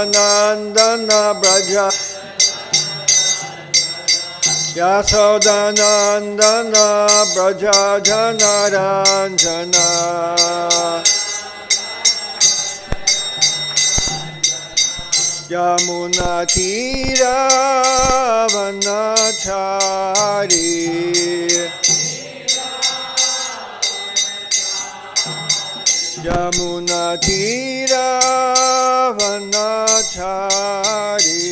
Nandana Braja Yasodanandana Braja Janaranjana Yamuna Tira Vanachari Yamuna Tira Vanachari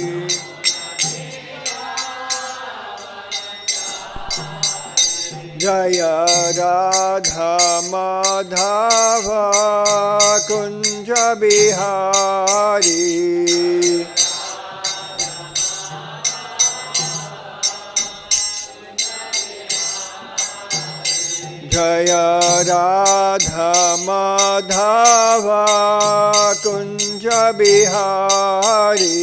Jaya Radha Madhava Kunja Bihari Jaya Radha Madhava Kunja Bihari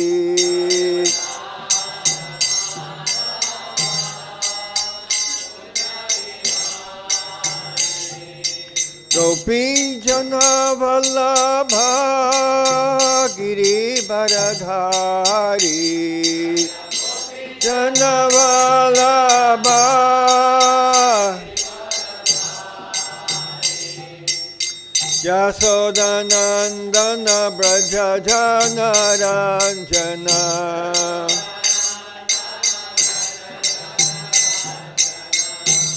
Gopi Jana Vallabha Giri Baradhari Jana Vallabha Yasodanandana Braja Janaranjana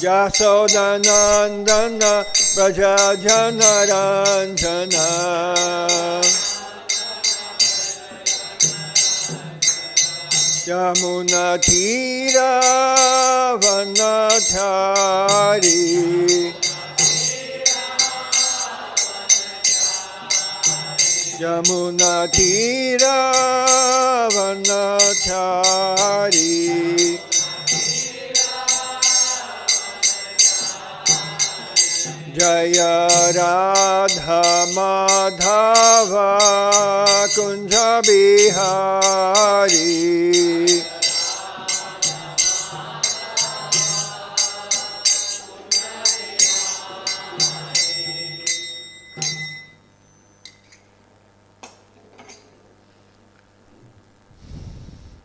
Yasodanandana Braja Janaranjana Yamuna Tira Vanachari Yamuna Tira Vanachari Jaya Radha Madhava Kunja Bihari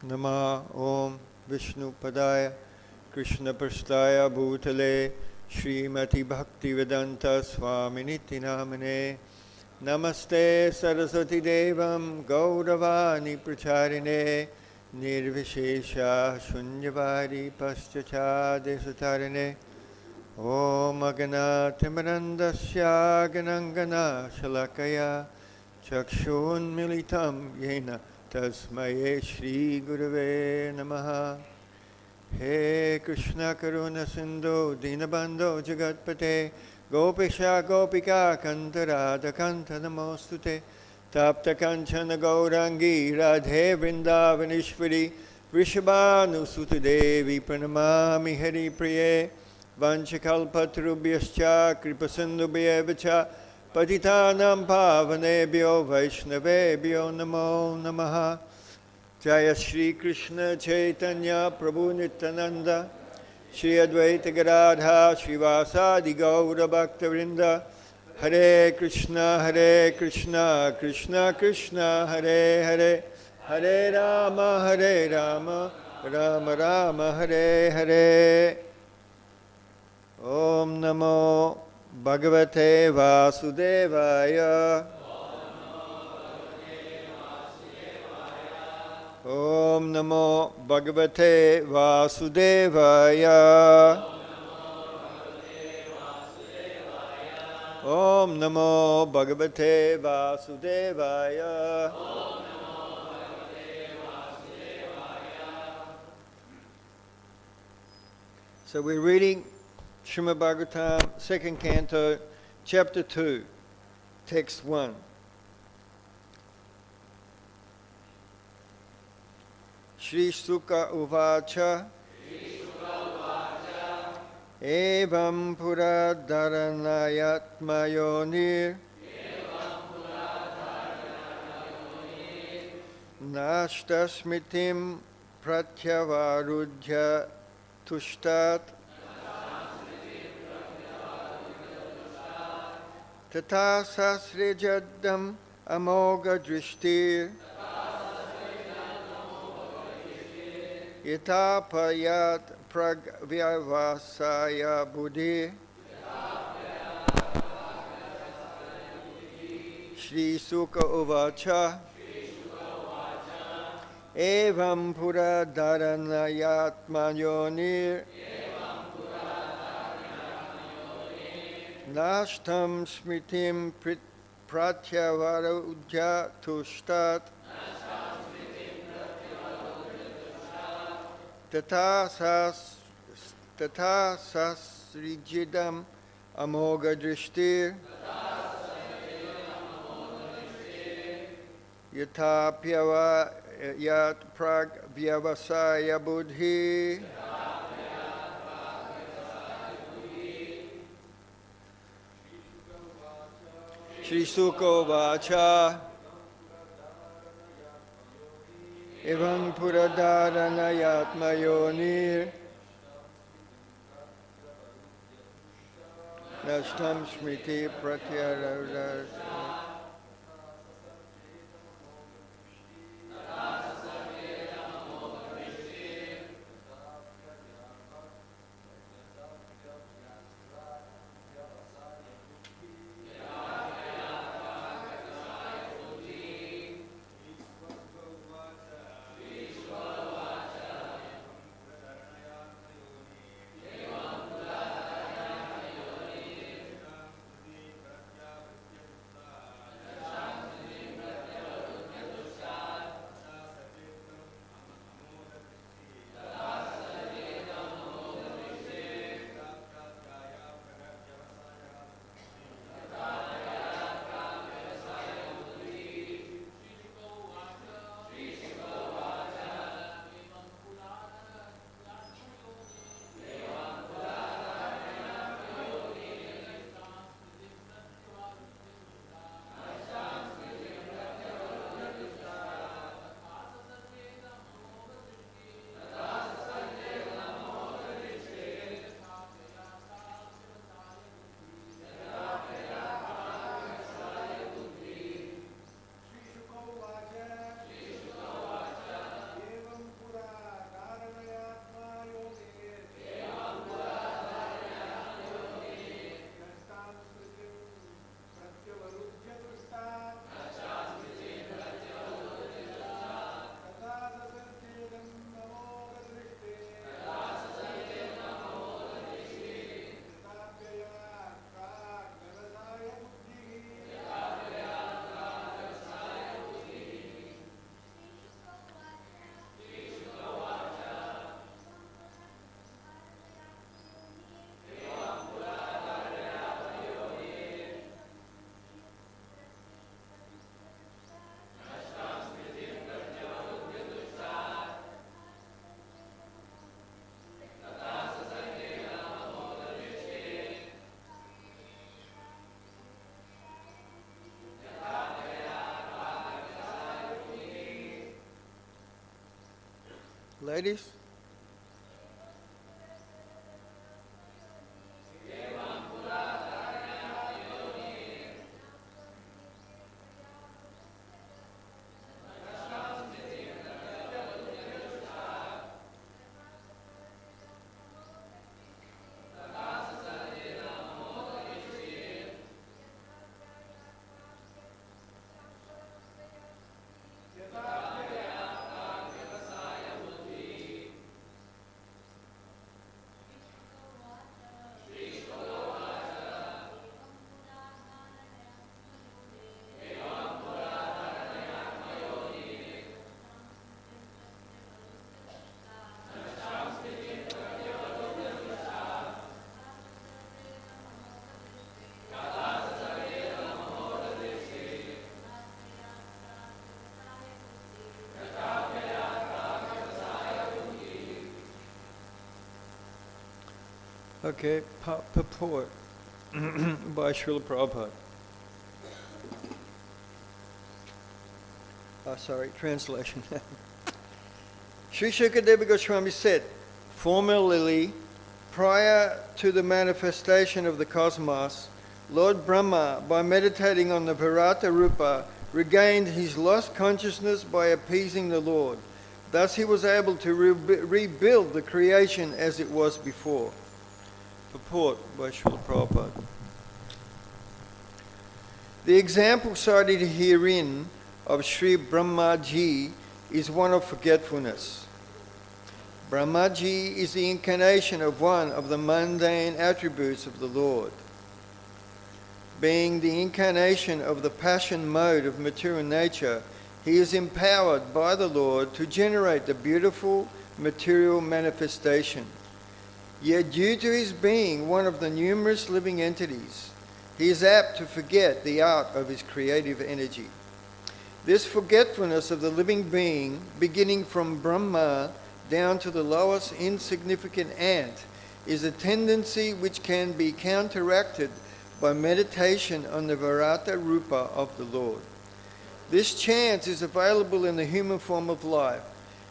Nama Om Vishnu Padaya Krishna Prasthaya Bhutale Srimati Bhaktivedanta Swaminiti Namane Namaste Saraswati Devam Gauravani Pracharine Nirvishesha Shunyavari Paschachade Sutarine Om Agana Timarandasya Ganangana Shalakaya Chakshun Militam Yena Tasmaye Shri Gurave Namaha He Krishna Karuna Sindhu Dinabandho Jagatpate Gopisha Gopika Kantarada Kanta Namostute Tapta Kanchana Gaurangi Radhe Vrindavanishvari Vrishabhanu Sutadevi Pranamami Hari Priye Vanchakalpatrubhyascha Kripasindubhyevacha Patitanam Pavanebhyo Vaishnavebhyo Namo Namaha Jaya Shri Krishna Chaitanya Prabhu Nityananda Shri Advaita Gadadhara Srivasadi Gaura Bhakta Vrinda Hare Krishna Krishna Krishna Hare Hare Hare Rama Rama Rama Hare Hare Om Namo Bhagavate Vasudevaya Om Namo Bhagavate Vasudevaya Om Namo Bhagavate Vasudevaya So we're reading Srimad Bhagavatam, 2nd Canto, Chapter 2, Text 1. Śrī Śukadeva uvāca evaṁ purā dhāraṇayātma-yonir naṣṭāṁ smṛtiṁ pratyavarudhya tuṣṭāt tathā sasarjedam amogha-dṛṣṭir yathāpyayāt prāg vyavasāya-buddhiḥ śrī Śukadeva uvāca evaṁ purā dhāraṇayātma-yonir naṣṭāṁ smṛtiṁ pratyavarudhya tuṣṭāt tathā sasarjedam amogha-dṛṣṭir yathāpyayāt prāg vyavasāya-buddhiḥ Śrī Śukadeva evaṁ purā dhāraṇayātma-yonir naṣṭāṁ smṛtiṁ pratyavarudhya Ladies? Okay, purport by Srila Prabhupada. Translation. Śrī Śukadeva Gosvāmī said, formerly, prior to the manifestation of the cosmos, Lord Brahma, by meditating on the virāṭ-rūpa, regained his lost consciousness by appeasing the Lord. Thus he was able to rebuild the creation as it was before. Purport by Srila Prabhupada. The example cited herein of Sri Brahmājī is one of forgetfulness. Brahmājī is the incarnation of one of the mundane attributes of the Lord. Being the incarnation of the passion mode of material nature, he is empowered by the Lord to generate the beautiful material manifestation. Yet due to his being one of the numerous living entities, he is apt to forget the art of his creative energy. This forgetfulness of the living being, beginning from Brahma down to the lowest insignificant ant, is a tendency which can be counteracted by meditation on the virāṭ-rūpa of the Lord. This chance is available in the human form of life,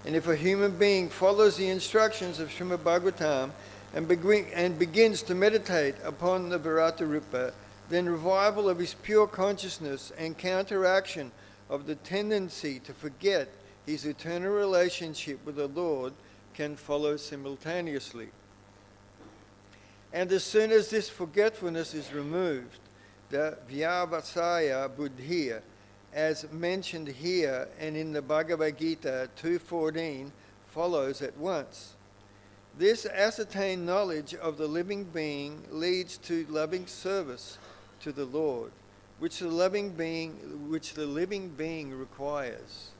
and if a human being follows the instructions of Srimad Bhagavatam and begins to meditate upon the virāṭ-rūpa, then revival of his pure consciousness and counteraction of the tendency to forget his eternal relationship with the Lord can follow simultaneously. And as soon as this forgetfulness is removed, the vyavasāya-buddhiḥ, as mentioned here and in the Bhagavad Gita 2.14, follows at once. This ascertained knowledge of the living being leads to loving service to the Lord, which the living being requires.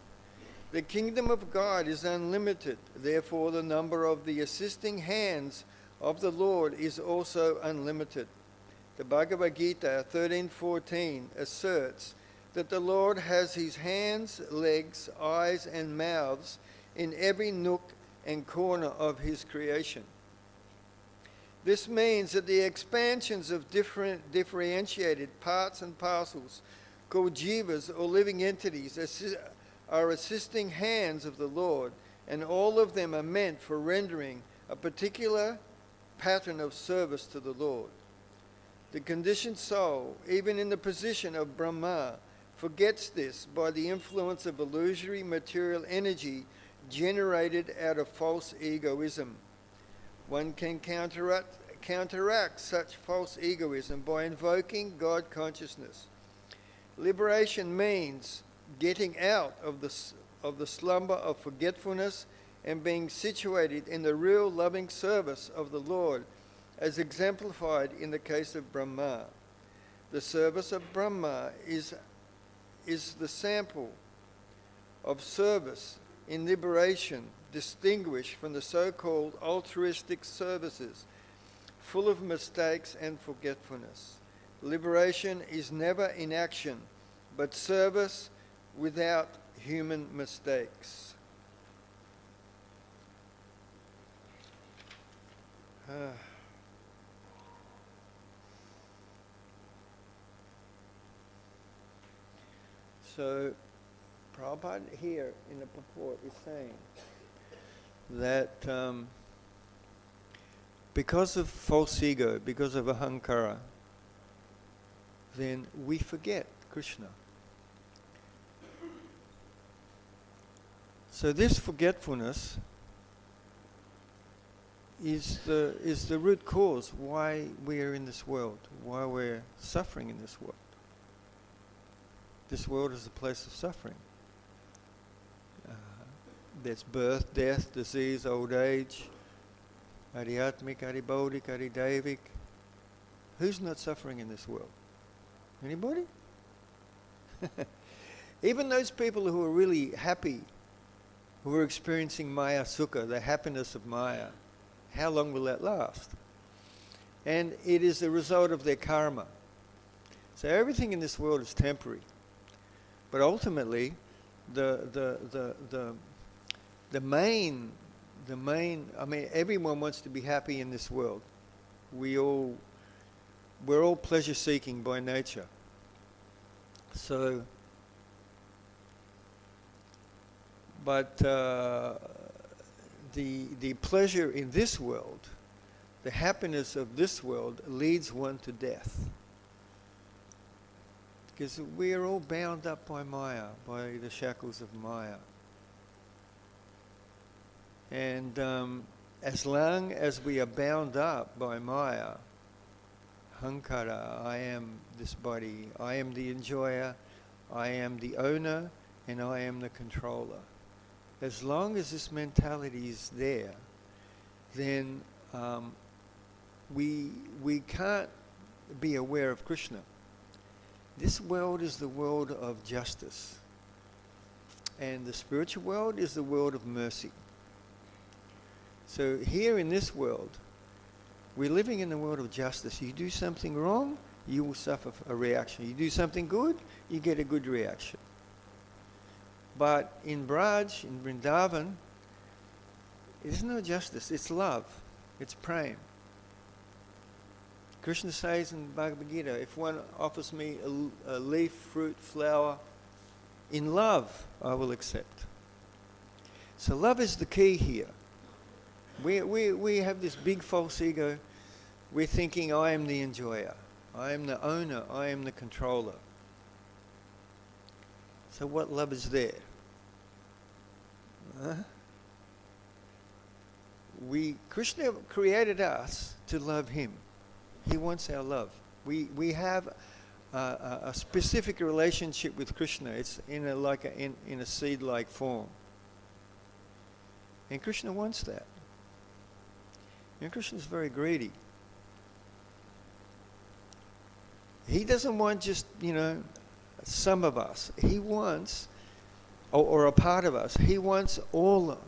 The kingdom of God is unlimited, therefore the number of the assisting hands of the Lord is also unlimited. The Bhagavad Gita 13.14 asserts that the Lord has his hands, legs, eyes and mouths in every nook and corner of his creation. This means that the expansions of differentiated parts and parcels called jivas or living entities are assisting hands of the Lord, and all of them are meant for rendering a particular pattern of service to the Lord. The conditioned soul, even in the position of Brahma, forgets this by the influence of illusory material energy generated out of false egoism. One can counteract such false egoism by invoking God consciousness. Liberation means getting out of the slumber of forgetfulness and being situated in the real loving service of the Lord, as exemplified in the case of Brahma. The service of Brahma is the sample of service in liberation, distinguished from the so-called altruistic services, full of mistakes and forgetfulness. Liberation is never inaction, but service without human mistakes. So, Prabhupada here in the purport is saying that because of false ego, because of ahankara, then we forget Krishna. So this forgetfulness is the root cause why we are in this world, why we're suffering in this world. This world is a place of suffering. There's birth, death, disease, old age, adhyatmic, adibodhic, adidevic. Who's not suffering in this world? Anybody? Even those people who are really happy, who are experiencing Maya Sukha, the happiness of Maya, how long will that last? And it is the result of their karma. So everything in this world is temporary. But ultimately, the main, I mean, everyone wants to be happy in this world. We're all pleasure-seeking by nature. So, but the pleasure in this world, the happiness of this world leads one to death. Because we are all bound up by Maya, by the shackles of Maya. And as long as we are bound up by Maya, Hankara, I am this body, I am the enjoyer, I am the owner, and I am the controller. As long as this mentality is there, then we can't be aware of Krishna. This world is the world of justice. And the spiritual world is the world of mercy. So here in this world, we're living in the world of justice. You do something wrong, you will suffer a reaction. You do something good, you get a good reaction. But in Braj, in Vrindavan, there's no justice. It's love. It's prem. Krishna says in Bhagavad Gita, if one offers me a leaf, fruit, flower, in love, I will accept. So love is the key here. We have this big false ego. We're thinking, I am the enjoyer. I am the owner. I am the controller. So what love is there? Krishna created us to love him. He wants our love. We have a specific relationship with Krishna. It's in a seed-like form. And Krishna wants that. And Krishna is very greedy. He doesn't want just, some of us. He wants, or a part of us. He wants all,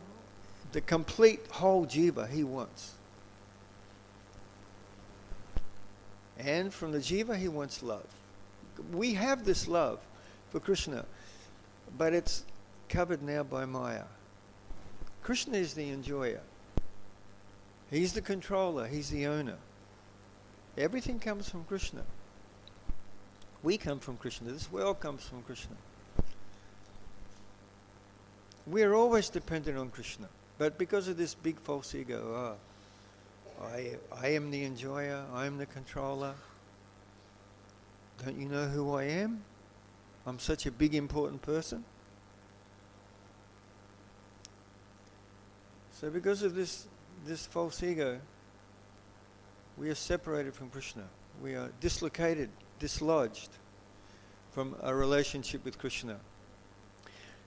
the complete whole jiva he wants. And from the jiva he wants love. We have this love for Krishna, but it's covered now by Maya. Krishna is the enjoyer. He's the controller. He's the owner. Everything comes from Krishna. We come from Krishna. This world comes from Krishna. We're always dependent on Krishna. But because of this big false ego, I am the enjoyer, I am the controller. Don't you know who I am? I'm such a big important person. So because of this false ego, we are separated from Krishna. We are dislocated, dislodged from a relationship with Krishna.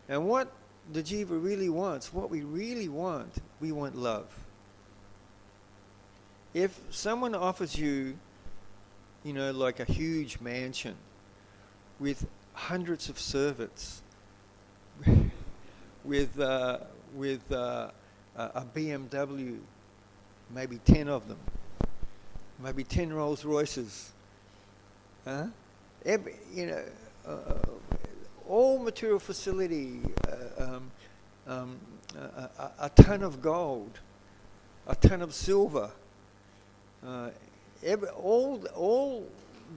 And what the jiva really wants, what we really want, we want love. If someone offers you, like a huge mansion with hundreds of servants, with a BMW, maybe 10 of them, maybe 10 Rolls Royces, all material facility, a ton of gold, a ton of silver, all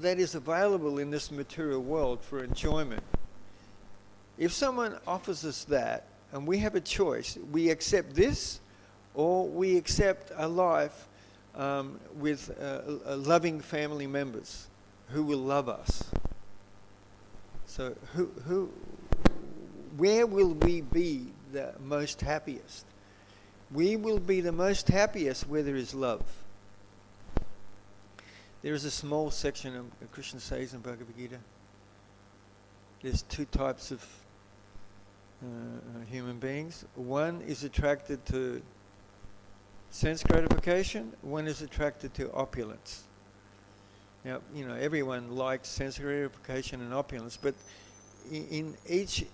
that is available in this material world for enjoyment. If someone offers us that and we have a choice, we accept this or we accept a life with loving family members who will love us. So where will we be the most happiest? We will be the most happiest where there is love. There is a small section of Krishna says in Bhagavad Gita. There's two types of human beings. One is attracted to sense gratification. One is attracted to opulence. Now, everyone likes sense gratification and opulence, but in each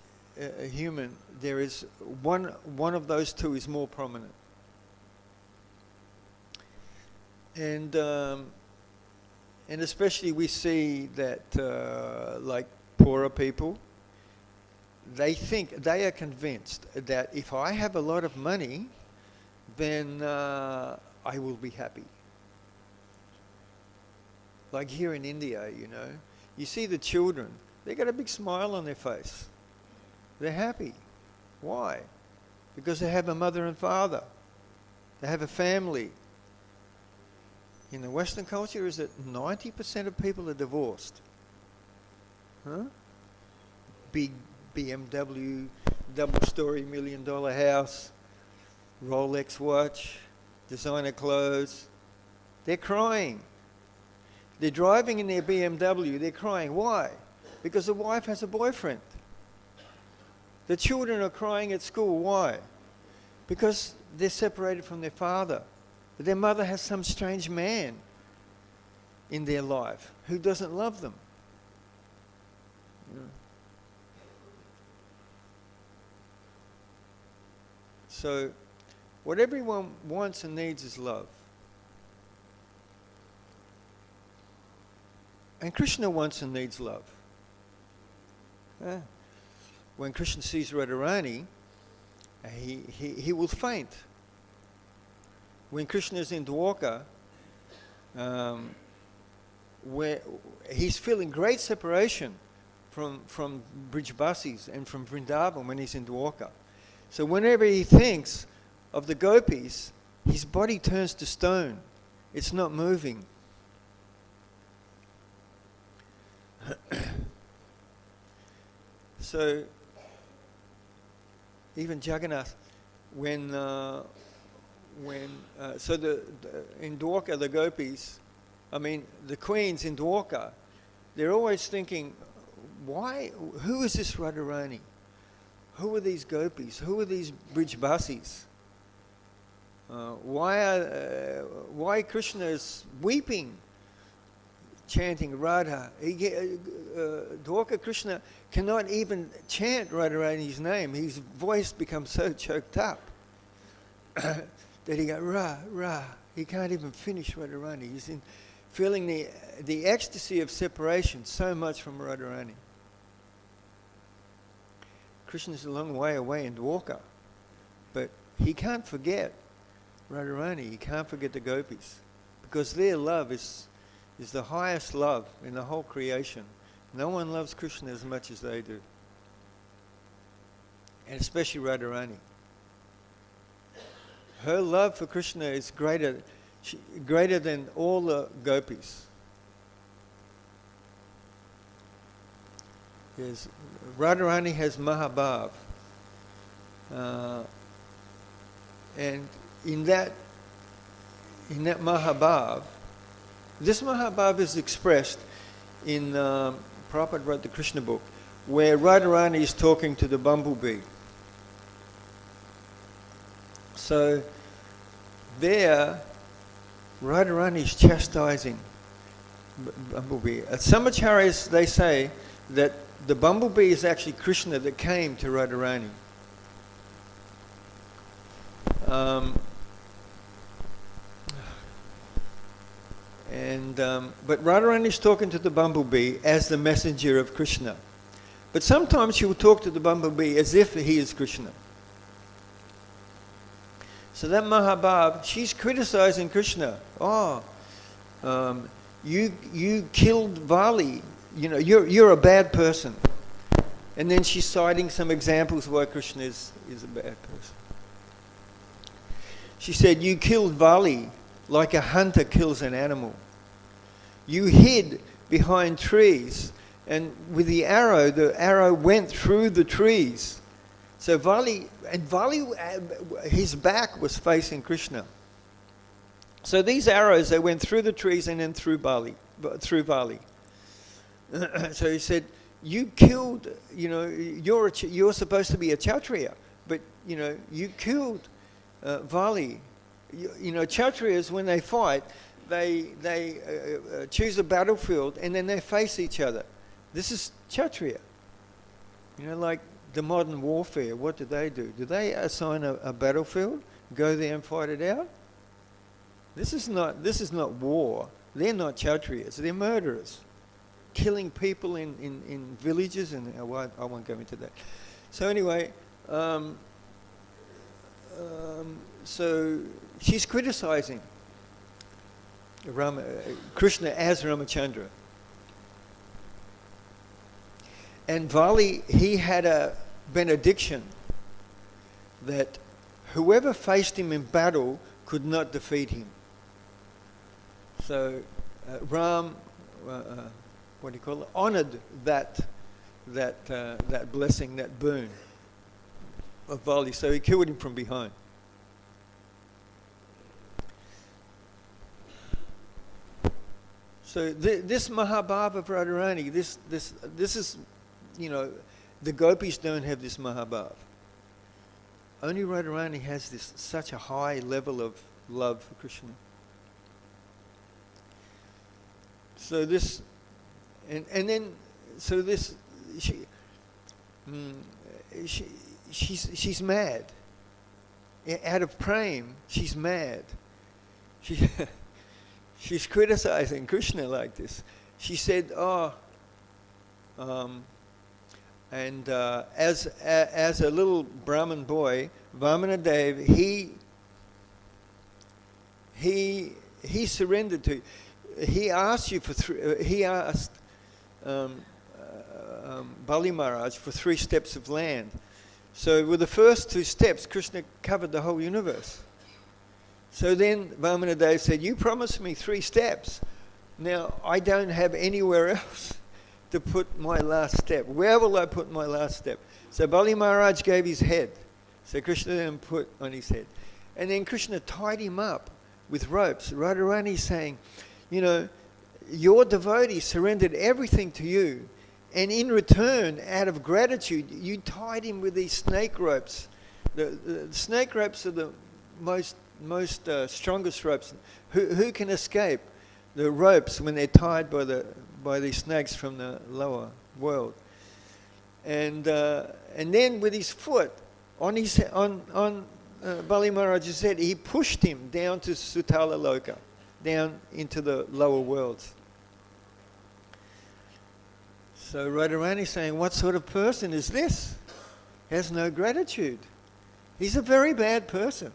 human, there is one of those two is more prominent. And especially we see that like poorer people, they are convinced that if I have a lot of money, then I will be happy. Like here in India, you see the children, they got a big smile on their face. They're happy. Why? Because they have a mother and father. They have a family. In the Western culture, is that 90% of people are divorced. Big BMW, double-story $1 million house, Rolex watch, designer clothes. They're crying. They're driving in their BMW, they're crying. Why? Because the wife has a boyfriend. The children are crying at school. Why? Because they're separated from their father. Their mother has some strange man in their life who doesn't love them. So, what everyone wants and needs is love. And Krishna wants and needs love. When Krishna sees Radharani, he will faint. When Krishna is in Dwarka, where he's feeling great separation from Brijbasis and from Vrindavan when he's in Dwarka. So whenever he thinks of the gopis, his body turns to stone. It's not moving. So even Jagannath, in Dwarka, the gopis, the queens in Dwarka, they're always thinking, who is this Radharani? Who are these gopis? Who are these Brijbasis? Why Krishna is weeping, chanting Radha? Dwarka Krishna cannot even chant Radharani's name. His voice becomes so choked up that he goes, Ra, Ra. He can't even finish Radharani. He's feeling the ecstasy of separation so much from Radharani. Krishna is a long way away in Dwarka, but he can't forget Radharani. He can't forget the gopis, because their love is the highest love in the whole creation. No one loves Krishna as much as they do, and especially Radharani. Her love for Krishna is greater than all the gopis. Radharani has Mahabhav, and in that Mahabhav, this Mahabhav is expressed in Prabhupada wrote the Krishna book, where Radharani is talking to the bumblebee. So there, Radharani is chastising bumblebee. At some acharyas, they say that the bumblebee is actually Krishna that came to Radharani. But Radharani is talking to the bumblebee as the messenger of Krishna. But sometimes she will talk to the bumblebee as if he is Krishna. So that Mahabhav, she's criticizing Krishna. You killed Vali. You're a bad person. And then she's citing some examples why Krishna is a bad person. She said, you killed Vali like a hunter kills an animal. You hid behind trees, and with the arrow went through the trees. So Vali, his back was facing Krishna. So these arrows, they went through the trees and then through Vali. So he said, you killed, you're supposed to be a Kshatriya, but, you killed Vali. Kshatriyas, when they fight, they choose a battlefield and then they face each other. This is Kshatriya. Like the modern warfare, what do? Do they assign a battlefield, go there and fight it out? This is not war. They're not Kshatriyas, they're murderers. Killing people in villages, and I won't go into that. So anyway, so she's criticizing Krishna as Ramachandra. And Vali, he had a benediction that whoever faced him in battle could not defeat him. So Ram, honored that blessing, that boon of Vali. So he killed him from behind. So this Mahabhava of Radharani, this is, you know, the gopis don't have this Mahabhava. Only Radharani has this such a high level of love for Krishna. So this, and then, so this, she's mad. Out of prem, she's mad. She's criticizing Krishna like this. She said, as a little Brahmin boy, Vamanadev, he surrendered to you. He asked you for he asked Bali Maharaj for 3 steps of land. So with the first 2 steps, Krishna covered the whole universe. So then Vamanadev said, you promised me 3 steps. Now I don't have anywhere else to put my last step. Where will I put my last step? So Bali Maharaj gave his head. So Krishna then put on his head. And then Krishna tied him up with ropes. Radharani saying, you know, your devotee surrendered everything to you. And in return, out of gratitude, you tied him with these snake ropes. The snake ropes are the most strongest ropes. Who can escape the ropes when they're tied by these snakes from the lower world? And then with his foot on Bali Maharaj's head, he pushed him down to Sutala Loka, down into the lower worlds. So Radharani is saying, what sort of person is this? He has no gratitude. He's a very bad person.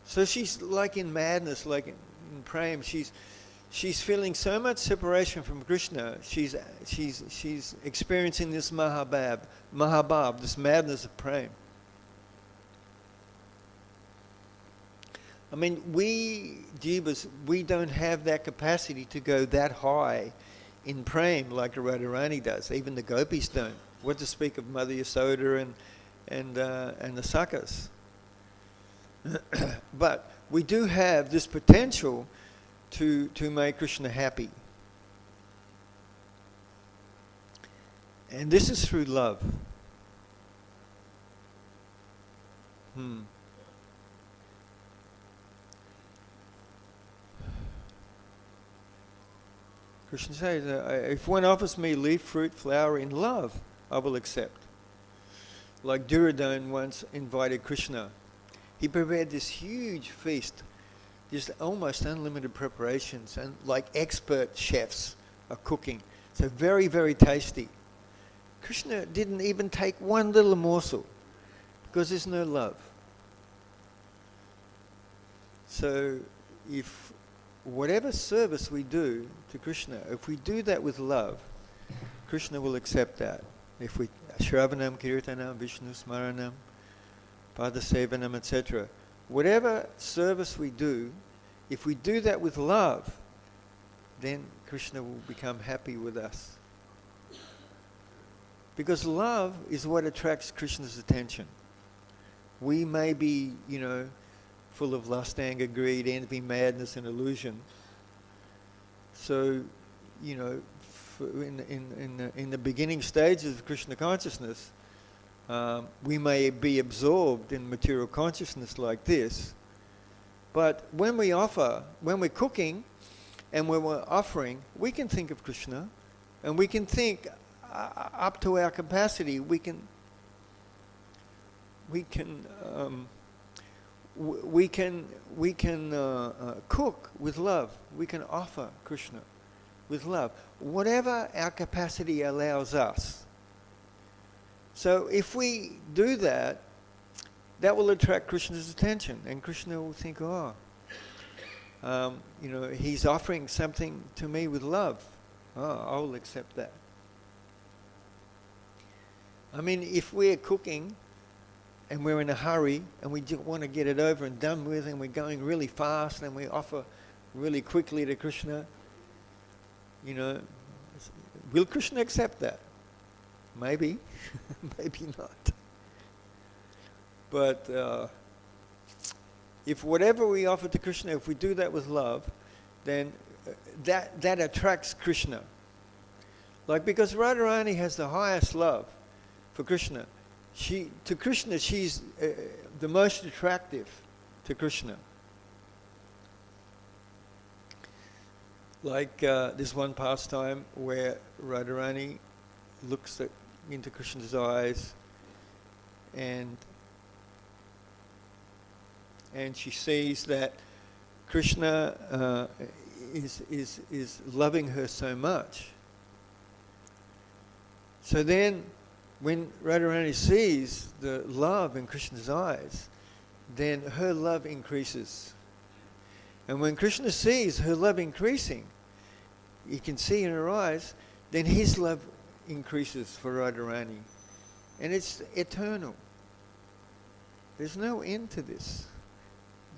So she's like in madness, like in prem. She's feeling so much separation from Krishna. She's experiencing this Mahabhava, this madness of prem. I mean, we jivas, we don't have that capacity to go that high in prem like a Radharani does. Even the gopis don't. What to speak of Mother Yasoda and the Sakas. But we do have this potential to make Krishna happy. And this is through love. Krishna says, if one offers me leaf, fruit, flower in love, I will accept. Like Duryodhana once invited Krishna. He prepared this huge feast, just almost unlimited preparations, and like expert chefs are cooking. So very, very tasty. Krishna didn't even take one little morsel because there's no love. So if whatever service we do to Krishna, if we do that with love, Krishna will accept that. If we Shravanam, Kirtanam, Vishnu Smaranam, Padasevanam, etc. Whatever service we do, if we do that with love, then Krishna will become happy with us. Because love is what attracts Krishna's attention. We may be, you know, full of lust, anger, greed, envy, madness, and illusion. So, you know, in the beginning stages of Krishna consciousness, we may be absorbed in material consciousness like this, but when we're cooking and when we're offering, we can think of Krishna, and we can think up to our capacity. We can cook with love. We can offer Krishna with love, whatever our capacity allows us. So if we do that, that will attract Krishna's attention, and Krishna will think, you know, he's offering something to me with love. I will accept that. I mean, if we're cooking and we're in a hurry and we just want to get it over and done with, and we're going really fast and we offer really quickly to Krishna, you know, will Krishna accept that? Maybe, maybe not. But if whatever we offer to Krishna, if we do that with love, then that attracts Krishna. Like, because Radharani has the highest love for Krishna. To Krishna, she's the most attractive to Krishna. Like this one pastime where Radharani looks into Krishna's eyes, and she sees that Krishna is loving her so much. So then, when Radharani sees the love in Krishna's eyes, then her love increases. And when Krishna sees her love increasing, you can see in her eyes, then his love increases for Radharani. And it's eternal. There's no end to this.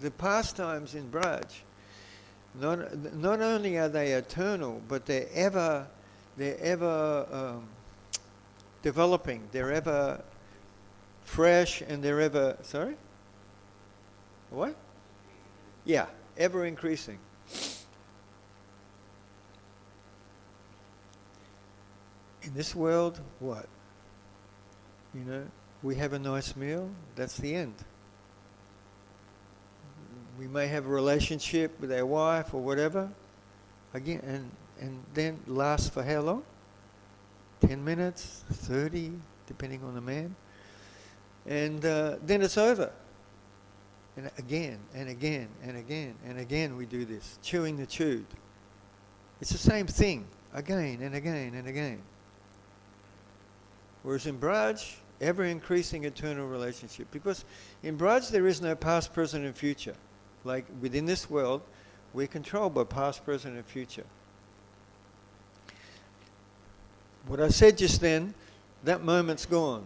The pastimes in Braj, not only are they eternal, but they're ever developing. They're ever fresh, and they're ever, sorry? What? Yeah, ever increasing. In this world, what? You know, we have a nice meal, that's the end. We may have a relationship with our wife or whatever, again, and then lasts for how long? 10 minutes, 30, depending on the man. And then it's over. And again, and again, and again, and again we do this, chewing the chewed. It's the same thing, again and again and again. Whereas in Braj, ever-increasing eternal relationship. Because in Braj there is no past, present and future. Like within this world, we're controlled by past, present and future. What I said just then, that moment's gone.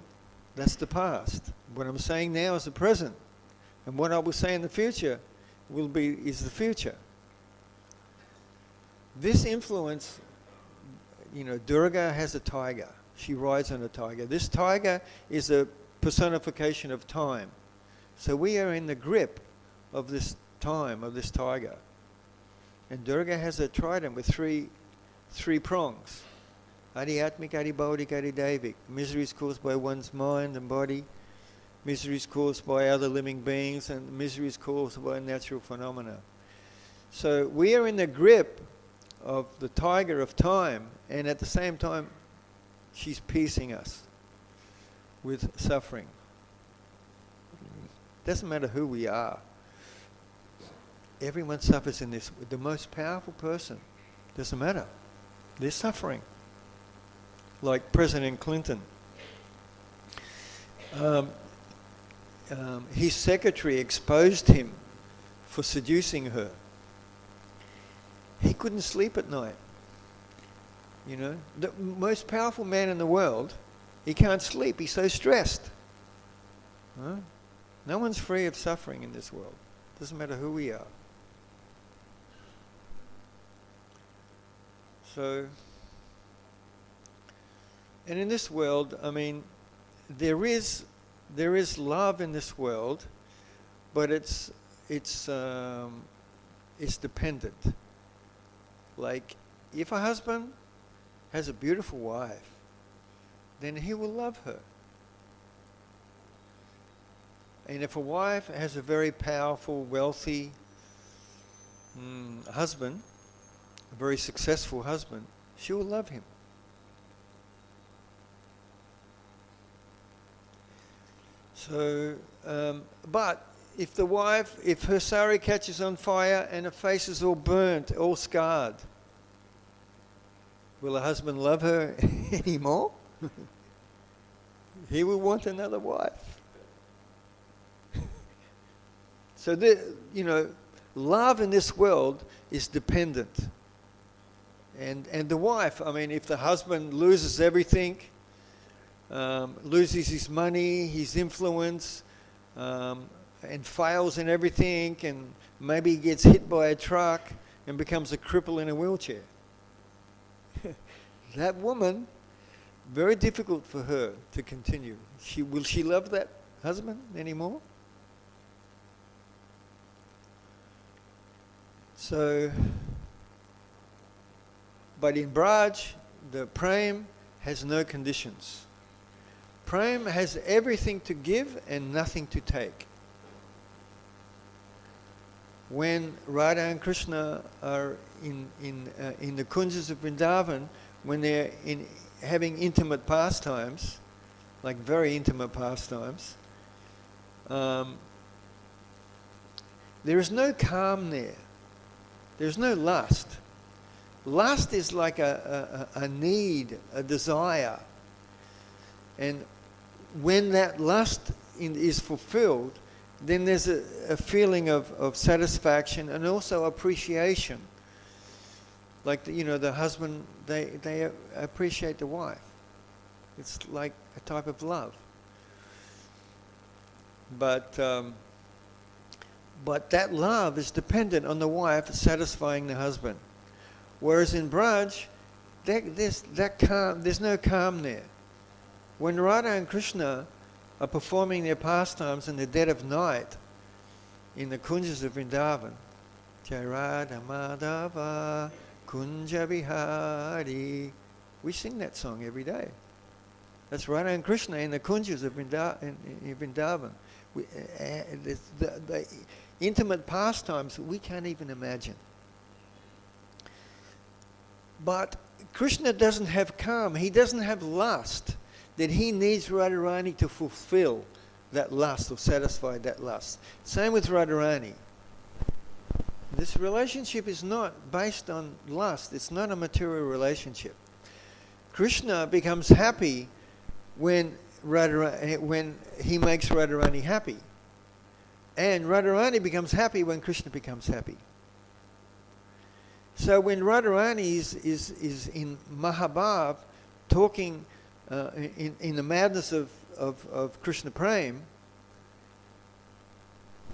That's the past. What I'm saying now is the present. And what I will say in the future is the future. This influence, you know, Durga has a tiger. She rides on a tiger. This tiger is a personification of time. So we are in the grip of this time, of this tiger. And Durga has a trident with three prongs. Adhyatmic, adhibaudic, adhidevic. Miseries caused by one's mind and body. Miseries caused by other living beings, and miseries caused by natural phenomena. So we are in the grip of the tiger of time, and at the same time she's piercing us with suffering. Doesn't matter who we are. Everyone suffers in this. The most powerful person, doesn't matter. They're suffering. Like President Clinton. His secretary exposed him for seducing her. He couldn't sleep at night. You know, the most powerful man in the world, he can't sleep. He's so stressed. Huh? No one's free of suffering in this world. Doesn't matter who we are. So, and in this world, I mean, there is love in this world, but it's dependent. Like, if a husband has a beautiful wife, then he will love her. And if a wife has a very powerful, wealthy husband, a very successful husband, she will love him. So, but if her sari catches on fire and her face is all burnt, all scarred, will her husband love her anymore? He will want another wife. So, love in this world is dependent. And the wife, I mean, if the husband loses everything, loses his money, his influence, and fails in everything, and maybe he gets hit by a truck and becomes a cripple in a wheelchair. That woman, very difficult for her to continue. Will she love that husband anymore? So, But in Braj, the prem has no conditions. Prem has everything to give and nothing to take. When Radha and Krishna are in the kunjas of Vrindavan, when they're having intimate pastimes, like very intimate pastimes, there is no calm there. There's no lust. Lust is like a need, a desire. And when that lust is fulfilled, then there's a feeling of satisfaction and also appreciation. Like, the husband, they appreciate the wife. It's like a type of love. But that love is dependent on the wife satisfying the husband. Whereas in Braj, there's no calm there. When Radha and Krishna are performing their pastimes in the dead of night in the kunjas of Vrindavan, Jai Radha Madhava Kunja Vihari, we sing that song every day. That's Radha and Krishna in the kunjas of Vrindavan. The intimate pastimes we can't even imagine. But Krishna doesn't have calm. He doesn't have lust that he needs Radharani to fulfill that lust or satisfy that lust. Same with Radharani. This relationship is not based on lust. It's not a material relationship. Krishna becomes happy when he makes Radharani happy. And Radharani becomes happy when Krishna becomes happy. So when Radharani is in Mahabhav talking in the madness of Krishna Prem,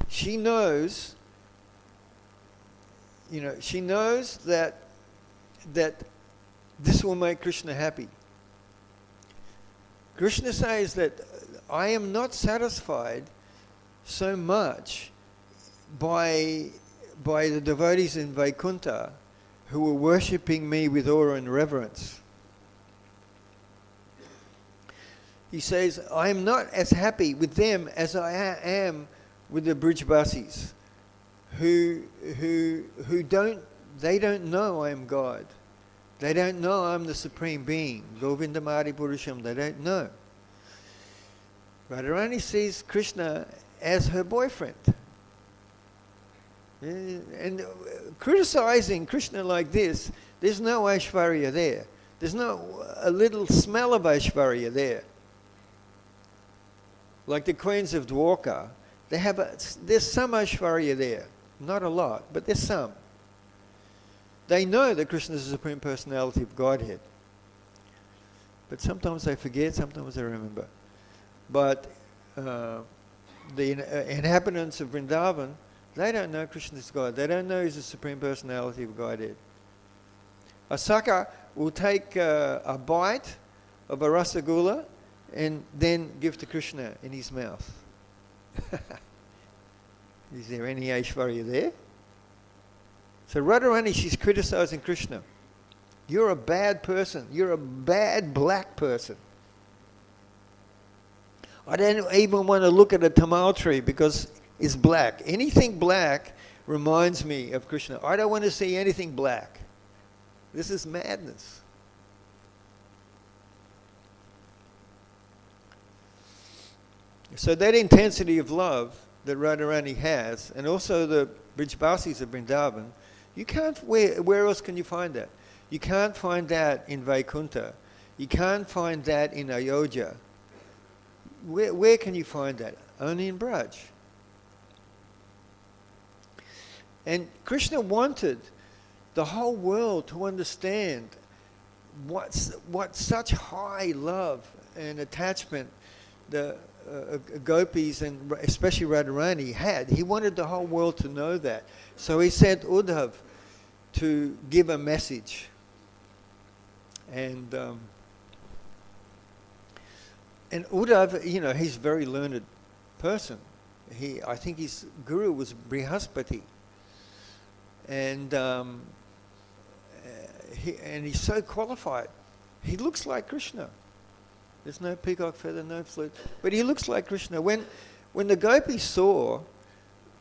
she knows that this will make Krishna happy. Krishna says that I am not satisfied so much by the devotees in Vaikuntha who are worshipping me with awe and reverence. He says, I am not as happy with them as I am with the Brijvasis who don't know I am God. They don't know I'm the Supreme Being. Govindamari Purusham, they don't know. Radharani sees Krishna as her boyfriend. And criticizing Krishna like this, there's no Aishvarya there. There's no a little smell of Aishvarya there. Like the queens of Dwarka, there's some Aishvarya there. Not a lot, but there's some. They know that Krishna is the Supreme Personality of Godhead. But sometimes they forget, sometimes they remember. But the inhabitants of Vrindavan, they don't know Krishna is God. They don't know He's the Supreme Personality of Godhead. A Saka will take a bite of a rasagula and then give to Krishna in his mouth. Is there any Aishvarya there? So Radharani, she's criticizing Krishna. You're a bad person. You're a bad black person. I don't even want to look at a tamal tree because it's black. Anything black reminds me of Krishna. I don't want to see anything black. This is madness. So that intensity of love that Radharani has, and also the Brijvasis of Vrindavan, you can't, where else can you find that? You can't find that in Vaikuntha. You can't find that in Ayodhya. Where can you find that? Only in Braj. And Krishna wanted the whole world to understand what such high love and attachment the gopis and especially Radharani had. He wanted the whole world to know that. So he sent Uddhav to give a message. And Uddhav, he's a very learned person. I think his guru was and he's so qualified. He looks like Krishna. There's no peacock feather, no flute, but he looks like Krishna. When the gopis saw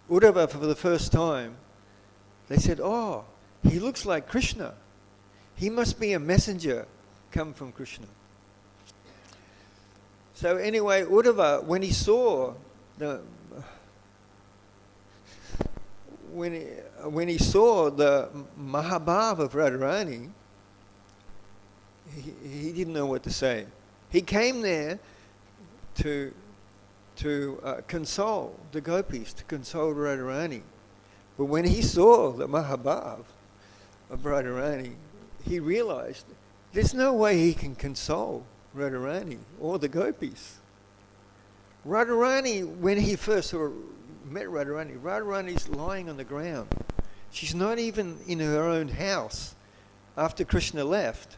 Uddhava for the first time, they said, "Oh, he looks like Krishna. He must be a messenger come from Krishna." So anyway, Uddhava, when he saw the when he saw the Mahabhava of Radharani, he didn't know what to say. He came there to console the gopis, to console Radharani. But when he saw the Mahabhava of Radharani, he realized there's no way he can console Radharani or the gopis. Radharani, when he first met Radharani, Radharani's lying on the ground. She's not even in her own house after Krishna left.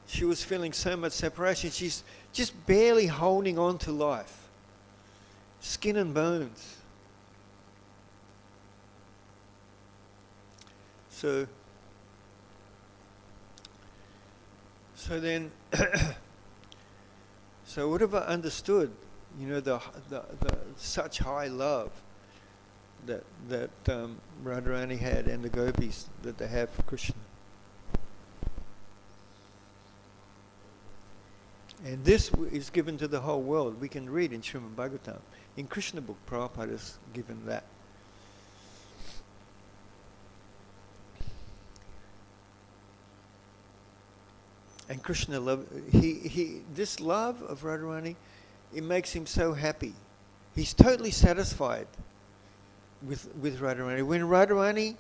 She was feeling so much separation. She's just barely holding on to life. Skin and bones. So then, so Uddhava understood, the such high love that Radharani had and the gopis that they have for Krishna. And this is given to the whole world. We can read in Srimad Bhagavatam. In Krishna book, Prabhupada has given that. And Krishna this love of Radharani, it makes him so happy. He's totally satisfied with Radharani. When Radharani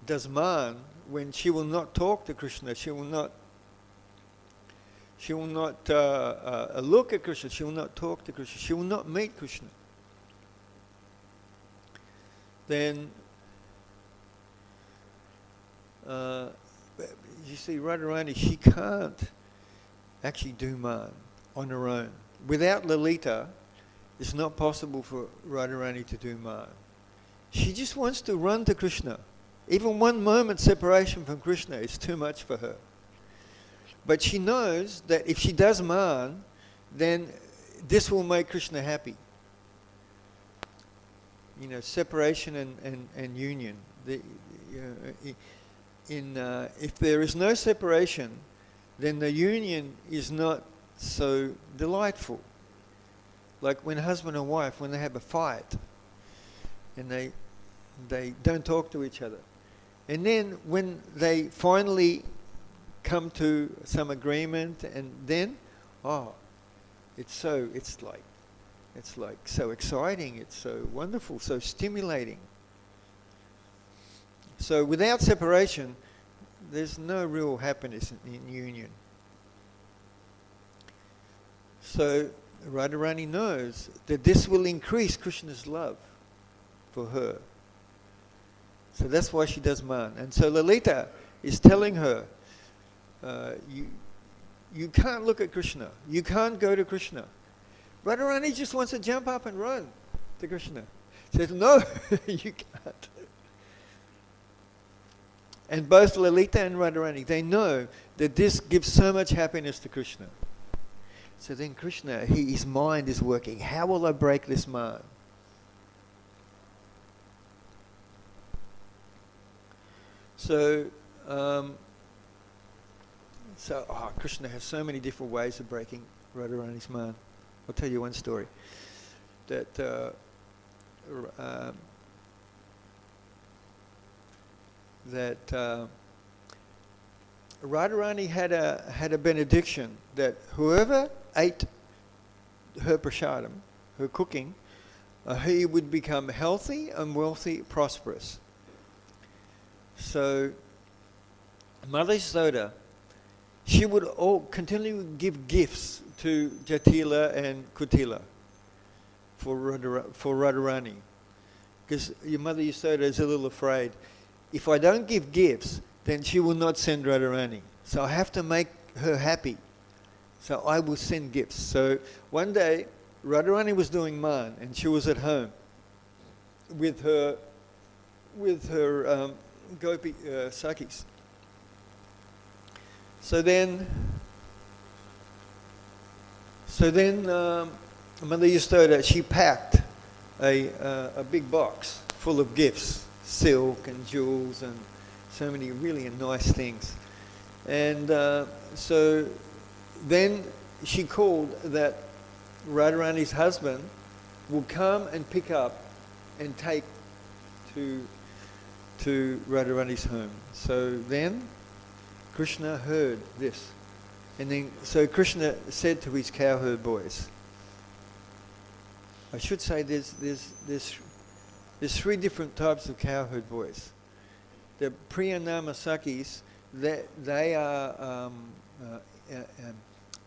does man, when she will not talk to Krishna, she will not look at Krishna, she will not talk to Krishna, she will not meet Krishna. Then you see, Radharani, she can't actually do man on her own. Without Lalita, it's not possible for Radharani to do man. She just wants to run to Krishna. Even one moment separation from Krishna is too much for her. But she knows that if she does man, then this will make Krishna happy. Separation and union. If there is no separation, then the union is not so delightful. Like when husband and wife, when they have a fight, and they don't talk to each other. And then when they finally come to some agreement, and then, it's like so exciting, it's so wonderful, so stimulating. So without separation, there's no real happiness in union. So Radharani knows that this will increase Krishna's love for her. So that's why she does man. And so Lalita is telling her, you can't look at Krishna. You can't go to Krishna. Radharani just wants to jump up and run to Krishna. Says, no, you can't. And both Lalita and Radharani, they know that this gives so much happiness to Krishna. So then Krishna, his mind is working. How will I break this man? So Krishna has so many different ways of breaking Radharani's man. I'll tell you one story. That Radharani had a benediction that whoever ate her prasadam, her cooking, he would become healthy and wealthy, prosperous. So Mother Yashoda, she would continually give gifts to Jatila and Kutila for Radharani. Because your Mother Yashoda is a little afraid. If I don't give gifts, then she will not send Radharani. So I have to make her happy. So I will send gifts. So one day, Radharani was doing man, and she was at home with her gopi Sakis. So then Mother Yasoda, she packed a big box full of gifts, silk and jewels and so many really nice things. And so then she called that Radharani's husband will come and pick up and take to Radharani's home. So then Krishna heard this. And then so Krishna said to his cowherd boys, I should say there's three different types of cowherd boys. The Priyanama-sakis, they are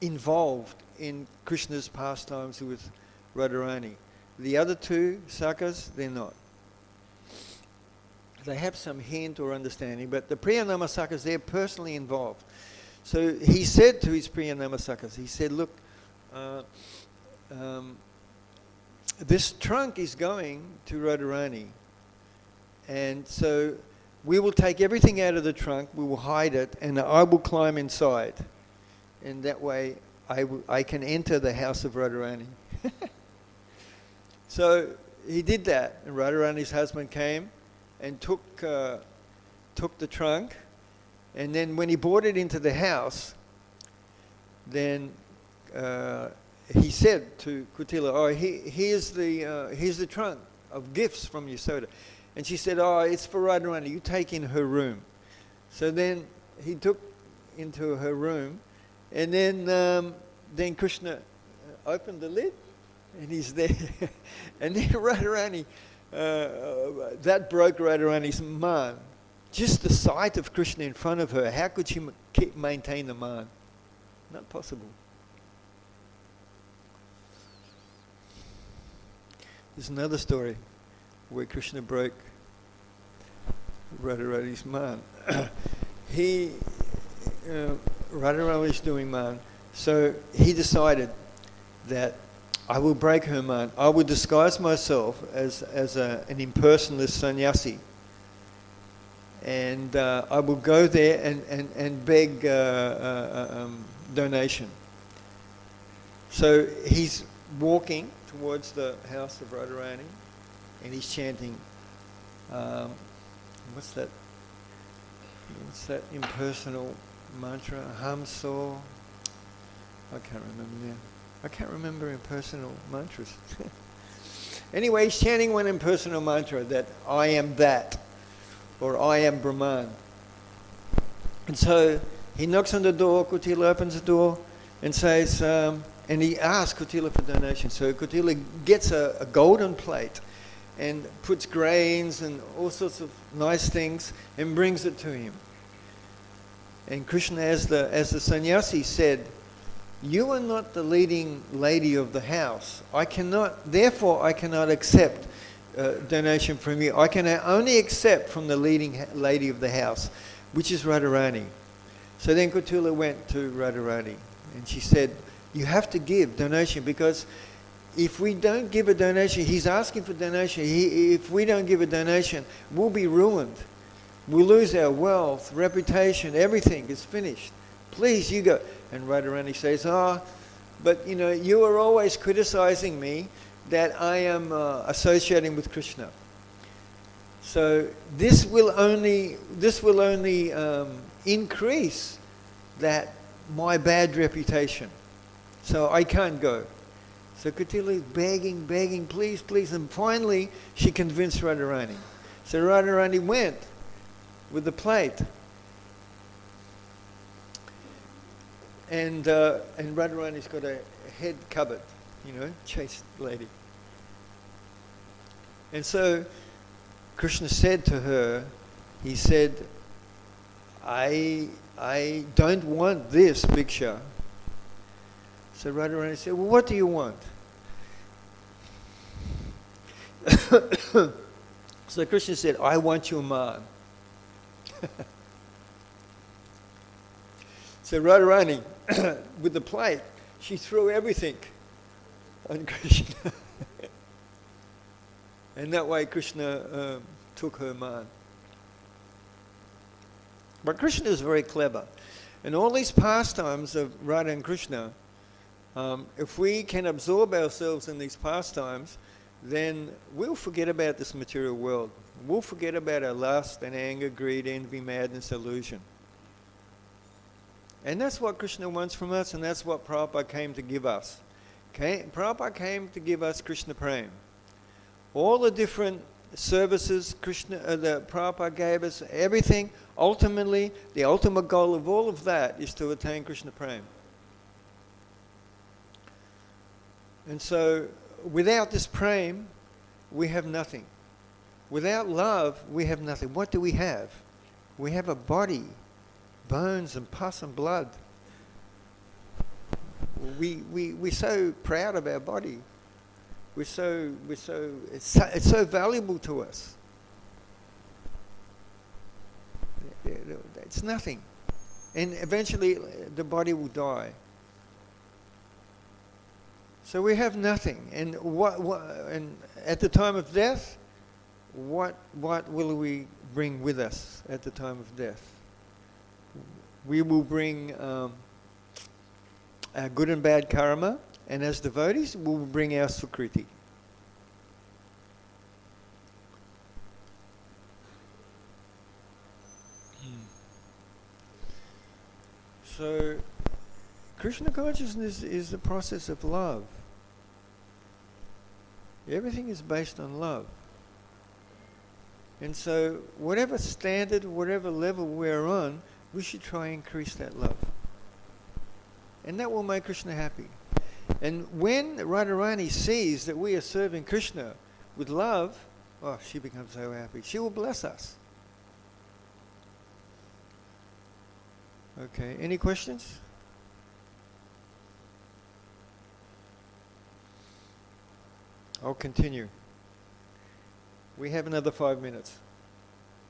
involved in Krishna's pastimes with Radharani. The other two, sakas, they're not. They have some hint or understanding, but the Priyanama-sakas, they're personally involved. So he said to his Priyanama-sakas, he said, look, this trunk is going to Radharani, and so we will take everything out of the trunk, we will hide it, and I will climb inside. And that way I can enter the house of Radharani. So he did that, and Radharani's husband came and took the trunk, and then when he brought it into the house, then he said to Kutila, oh, here's the trunk of gifts from Yasoda. And she said, oh, it's for Radharani, you take in her room. So then he took into her room, and then Krishna opened the lid, and he's there. And then Radharani, that broke Radharani's man. Just the sight of Krishna in front of her, how could she maintain the man? Not possible. There's another story where Krishna broke Radharani's man. Radharani was doing man, so he decided that I will break her man. I will disguise myself as an impersonalist sannyasi, and I will go there and beg donation. So he's walking towards the house of Radharani, and he's chanting, what's that impersonal mantra? Hamso. I can't remember now. I can't remember impersonal mantras. Anyway, he's chanting one impersonal mantra, that I am that, or I am Brahman. And so he knocks on the door, Kutila opens the door and says, and he asks Kutila for donation. So Kutila gets a golden plate and puts grains and all sorts of nice things and brings it to him. And Krishna, as the sannyasi, said, you are not the leading lady of the house. Therefore I cannot accept donation from you. I can only accept from the leading lady of the house, which is Radharani. So then Kutila went to Radharani, and she said, you have to give donation, because if we don't give a donation, he's asking for donation. If we don't give a donation, we'll be ruined. We'll lose our wealth, reputation, everything is finished. Please, you go. And Radharani says, but you are always criticizing me that I am associating with Krishna. So this will only increase my bad reputation. So I can't go. So Kutila is begging, please, please. And finally, she convinced Radharani. So Radharani went with the plate. And Radharani's got a head covered, chaste lady. And so Krishna said to her, he said, I don't want this bhiksha. So Radharani said, well, what do you want? So Krishna said, I want your man. So Radharani, with the plate, she threw everything on Krishna. And that way Krishna took her man. But Krishna is very clever. And all these pastimes of Radha and Krishna, if we can absorb ourselves in these pastimes, then we'll forget about this material world. We'll forget about our lust and anger, greed, envy, madness, illusion. And that's what Krishna wants from us, and that's what Prabhupada came to give us. Prabhupada came to give us Krishna Prem. All the different services that Prabhupada gave us, everything, ultimately, the ultimate goal of all of that is to attain Krishna Prem. And so, without this Prem, we have nothing. Without love, we have nothing. What do we have? We have a body, bones and pus and blood. We're so proud of our body. It's so valuable to us. It's nothing. And eventually the body will die. So we have nothing. And and at the time of death, what will we bring with us at the time of death? We will bring our good and bad karma, and as devotees, we will bring our sukriti. So, Krishna consciousness is the process of love. Everything is based on love. And so, whatever standard, whatever level we're on, we should try and increase that love. And that will make Krishna happy. And when Radharani sees that we are serving Krishna with love, oh, she becomes so happy. She will bless us. Okay, any questions? I'll continue. We have another 5 minutes.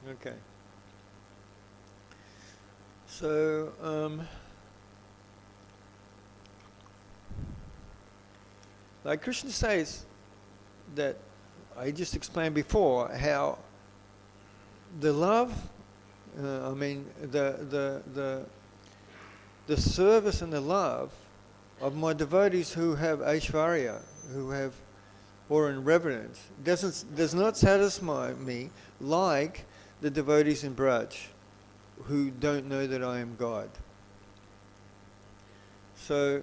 Okay. So, like Krishna says that I just explained before, how the love, the service and the love of my devotees who have Aishvarya, who have or in reverence, does not satisfy me like the devotees in Braj who don't know that I am God. So,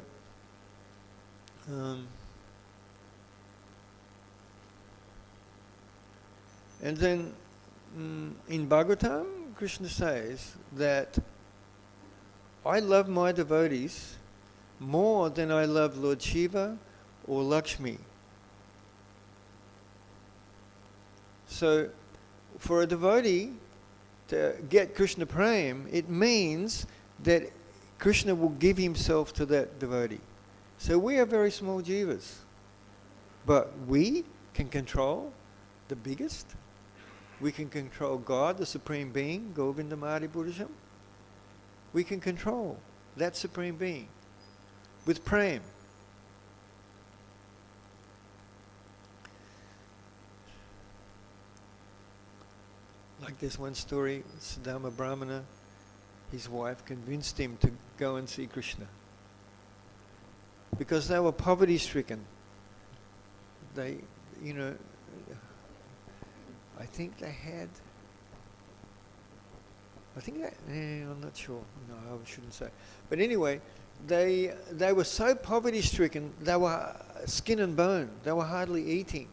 and then in Bhagavatam, Krishna says that I love my devotees more than I love Lord Shiva or Lakshmi. So, for a devotee to get Krishna Prem, it means that Krishna will give himself to that devotee. So we are very small jivas, but we can control the biggest. We can control God, the Supreme Being, Govindam Adi Buddhism. We can control that Supreme Being with Prem. Like there's one story, Siddhartha Brahmana, his wife convinced him to go and see Krishna. Because they were poverty stricken. They, I think they had, I'm not sure. No, I shouldn't say. But anyway, they were so poverty stricken, they were skin and bone. They were hardly eating.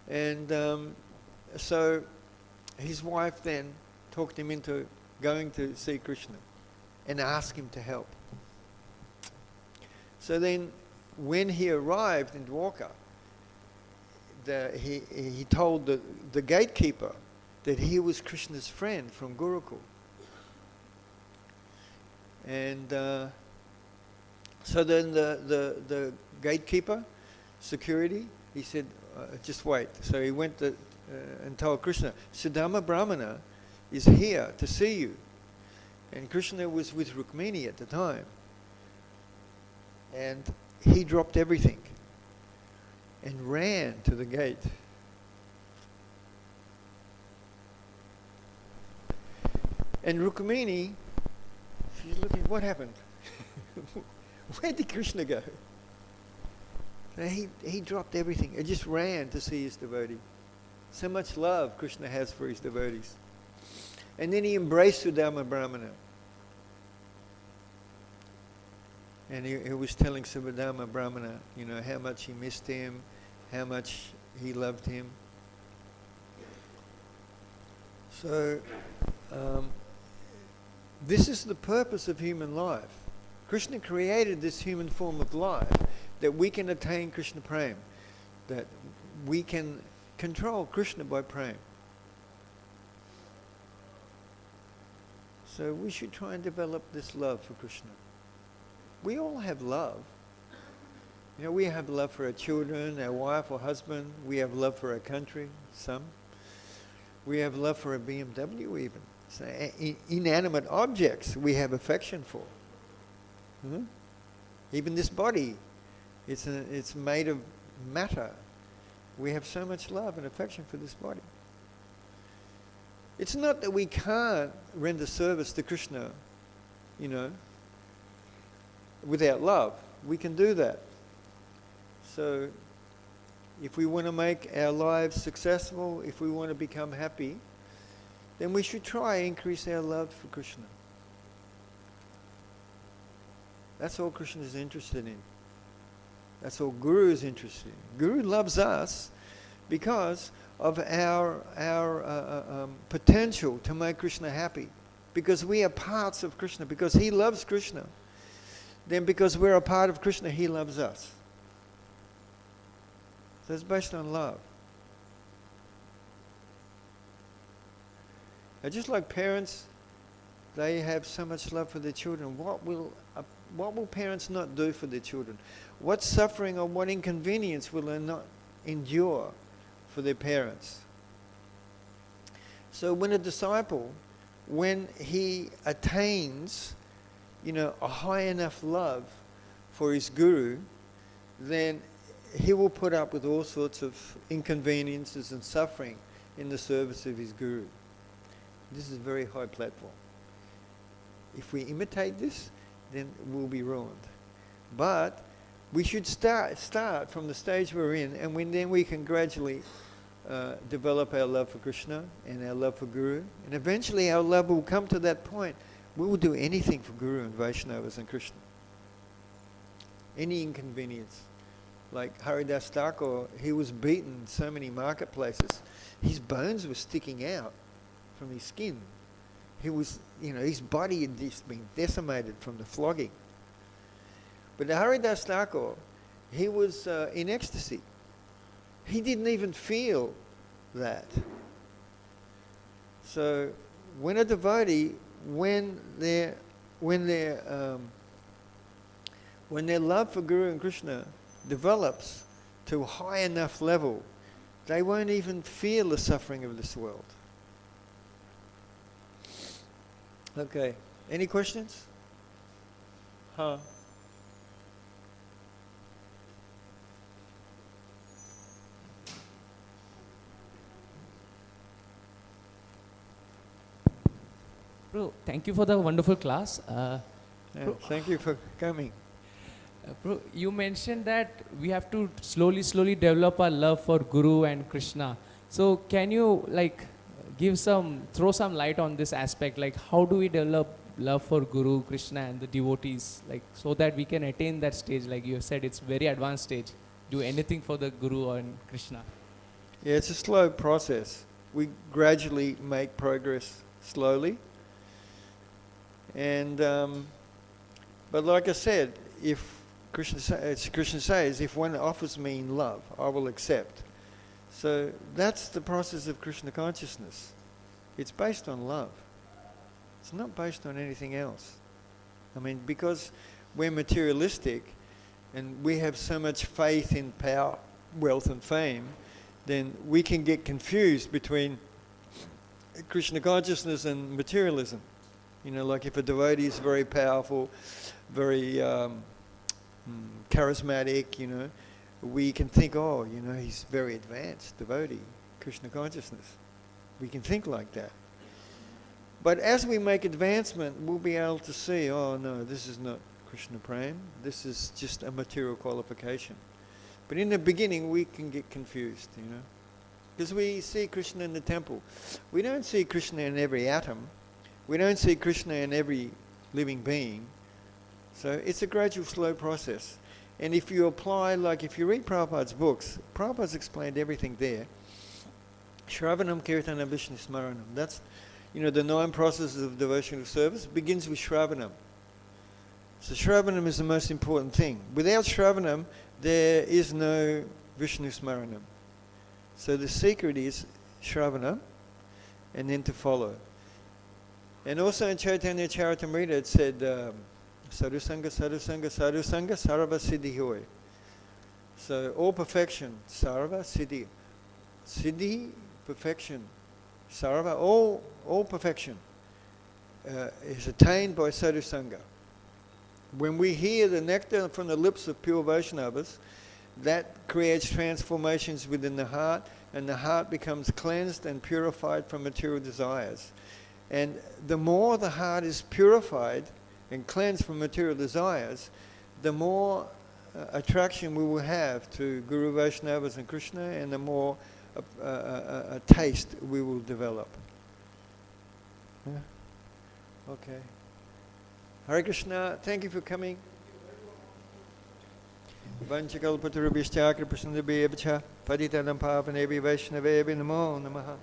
And so his wife then talked him into going to see Krishna and asked him to help. So then when he arrived in Dwarka, he told the gatekeeper that he was Krishna's friend from Gurukul. And so then the gatekeeper, security, he said, just wait. So he went and told Krishna, Siddhartha Brahmana is here to see you. And Krishna was with Rukmini at the time. And he dropped everything and ran to the gate. And Rukmini she's looking, what happened? Where did Krishna go? He dropped everything. He just ran to see his devotee. So much love Krishna has for his devotees. And then he embraced Sudama Brahmana. And he was telling Sudama Brahmana, you know, how much he missed him, how much he loved him. So, this is the purpose of human life. Krishna created this human form of life that we can attain Krishna Prem, that we can control Krishna by Prem. So we should try and develop this love for Krishna. We all have love. You know, we have love for our children, our wife or husband. We have love for our country, some. We have love for a BMW even. So, inanimate objects we have affection for. Even this body, it's made of matter. We have so much love and affection for this body. It's not that we can't render service to Krishna, you know, without love. We can do that. So, if we want to make our lives successful, if we want to become happy, then we should try and increase our love for Krishna. That's all Krishna is interested in. That's all Guru is interested in. Guru loves us because of our potential to make Krishna happy. Because we are parts of Krishna. Because he loves Krishna. Then because we're a part of Krishna, he loves us. So it's based on love. Now, just like parents, they have so much love for their children. What will parents not do for their children? What suffering or what inconvenience will they not endure for their parents? So when a disciple, when he attains, you know, a high enough love for his guru, then he will put up with all sorts of inconveniences and suffering in the service of his guru. This is a very high platform. If we imitate this, then we'll be ruined. But we should start from the stage we're in, and then we can gradually develop our love for Krishna and our love for Guru. And eventually our love will come to that point. We will do anything for Guru and Vaishnavas and Krishna. Any inconvenience. Like Haridas Thakur, he was beaten in so many marketplaces. His bones were sticking out from his skin. He was, you know, his body had just been decimated from the flogging. But Haridas Thakur, he was in ecstasy. He didn't even feel that. So when a devotee, when their love for Guru and Krishna develops to a high enough level, they won't even feel the suffering of this world. Okay. Any questions? Huh? Bro, thank you for the wonderful class. Thank you for coming. Bro, you mentioned that we have to slowly develop our love for Guru and Krishna. So can you throw some light on this aspect? Like, how do we develop love for Guru, Krishna and the devotees, like, so that we can attain that stage? Like you said, it's very advanced stage. Do anything for the Guru and Krishna. Yeah, it's a slow process. We gradually make progress slowly. And but like I said, if Krishna says, if one offers me in love, I will accept. So that's the process of Krishna consciousness. It's based on love. It's not based on anything else. I mean, because we're materialistic and we have so much faith in power, wealth and fame, then we can get confused between Krishna consciousness and materialism. You know, like if a devotee is very powerful, very charismatic, you know, we can think, oh, you know, he's very advanced devotee, Krishna consciousness. We can think like that. But as we make advancement, we'll be able to see, oh no, this is not Krishna Prem, this is just a material qualification. But in the beginning, we can get confused, you know. Because we see Krishna in the temple. We don't see Krishna in every atom. We don't see Krishna in every living being. So it's a gradual, slow process. And if you apply, like if you read Prabhupada's books, Prabhupada's explained everything there. Shravanam, Kirtanam, Vishnu Smaranam. That's, you know, the 9 processes of devotional service begins with Shravanam. So Shravanam is the most important thing. Without Shravanam, there is no Vishnu Smaranam. So the secret is Shravanam, and then to follow. And also in Chaitanya Charitamrita it said, Sadhusanga, Sadhusanga, Sadhusanga, Sarva Siddhi Hoy. So all perfection, Sarva Siddhi. Siddhi, perfection. Sarva, all perfection is attained by Sadhusanga. When we hear the nectar from the lips of pure Vaishnavas, that creates transformations within the heart, and the heart becomes cleansed and purified from material desires. And the more the heart is purified and cleansed from material desires, the more attraction we will have to Guru Vaishnavas and Krishna, and the more a taste we will develop. Yeah? Okay. Hare Krishna, thank you for coming. Vanchakalpatarubhishcha kripasundabhyevcha patitanam pavanebhi vaishnavevi namo namaha.